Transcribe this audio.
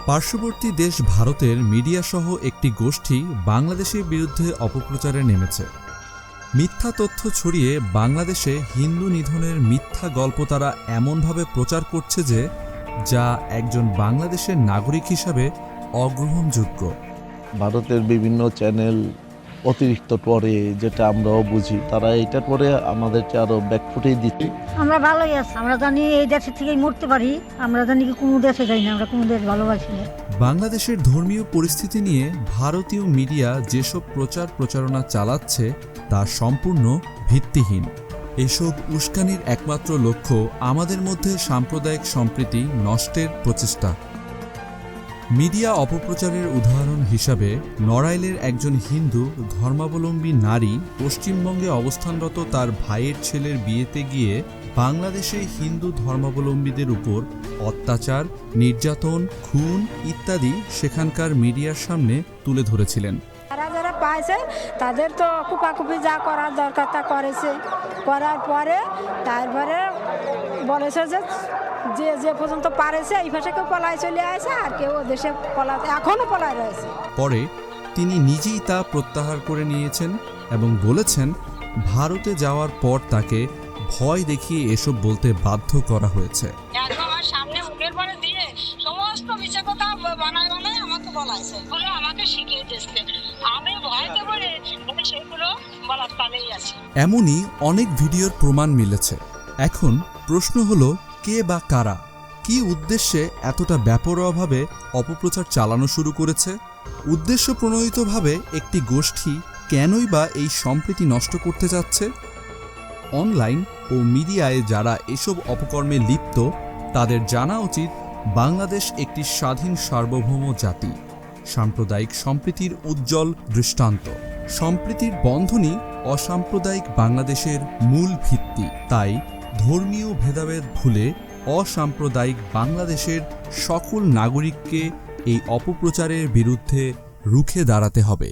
পার্শ্ববর্তী দেশ ভারতের মিডিয়াসহ একটি গোষ্ঠী বাংলাদেশের বিরুদ্ধে অপপ্রচারে নেমেছে। মিথ্যা তথ্য ছড়িয়ে বাংলাদেশে হিন্দু নিধনের মিথ্যা গল্প তারা এমনভাবে প্রচার করছে যে যা একজন বাংলাদেশের নাগরিক হিসাবে অগ্রহণযোগ্য। ভারতের বিভিন্ন চ্যানেল অতিরিক্ত পরে, যেটা আমরাও বুঝি, তারা এইটার পরে আমাদেরকে আরো ব্যাকফুটেই দিচ্ছে। আমরা ভালোই আছি, আমরা জানি এই দেশে থেকেই মরতে পারি, আমরা জানি কি কোনো দেশে যাই না, আমরা কোনো দেশ ভালোবাসি না। বাংলাদেশের ধর্মীয় পরিস্থিতি নিয়ে ভারতীয় মিডিয়া যেসব প্রচারণা চালাচ্ছে তা সম্পূর্ণ ভিত্তিহীন। এসব উস্কানির একমাত্র লক্ষ্য আমাদের মধ্যে সাম্প্রদায়িক সম্প্রীতি নষ্টের প্রচেষ্টা। মিডিয়া অপপ্রচারের উদাহরণ হিসাবে নড়াইলের একজন হিন্দু ধর্মাবলম্বী নারী পশ্চিমবঙ্গে অবস্থানরত তার ভাইয়ের ছেলের বিয়েতে গিয়ে বাংলাদেশে হিন্দু ধর্মাবলম্বীদের উপর অত্যাচার, নির্যাতন, খুন ইত্যাদি সেখানকার মিডিয়ার সামনে তুলে ধরেছিলেন। যারা যারা পাইছে তাদের তো কুপাকুপি যা করার দরকার তা করেছে, করার পরে তারপরে বলেছে যে যে পর্যন্ত পারেছে এই ভাষা কেউ পলায় চলে আসে, আর কেউ দেশে পলাতে এখনো পলায় রয়েছে। পরে তিনি নিজেই তা প্রত্যাহার করে নিয়েছেন এবং বলেছেন ভারতে যাওয়ার পর তাকে ভয় দেখিয়ে এসব বলতে বাধ্য করা হয়েছে। আমার সামনে মুখের পরে দিয়ে সমস্ত মিছে কথা বানায় আমাকে বলাইছে, বলে আমাকে শিখিয়ে দিচ্ছে, আমি ভয়তে বলে সেগুলো বলার পালেই আছি। এমনই অনেক ভিডিওর প্রমাণ মিলেছে। এখন প্রশ্ন হলো, কে বা কারা কি উদ্দেশ্যে এতটা বেপরোয়াভাবে অপপ্রচার চালানো শুরু করেছে? উদ্দেশ্য প্রণোদিতভাবে একটি গোষ্ঠী কেনই বা এই সম্প্রীতি নষ্ট করতে যাচ্ছে? অনলাইন ও মিডিয়ায় যারা এসব অপকর্মে লিপ্ত তাদের জানা উচিত বাংলাদেশ একটি স্বাধীন সার্বভৌম জাতি, সাম্প্রদায়িক সম্প্রীতির উজ্জ্বল দৃষ্টান্ত। সম্প্রীতির বন্ধনই অসাম্প্রদায়িক বাংলাদেশের মূল ভিত্তি। তাই ধর্মীয় ভেদাভেদ ভুলে অসাম্প্রদায়িক বাংলাদেশের সকল নাগরিককে এই অপপ্রচারের বিরুদ্ধে রুখে দাঁড়াতে হবে।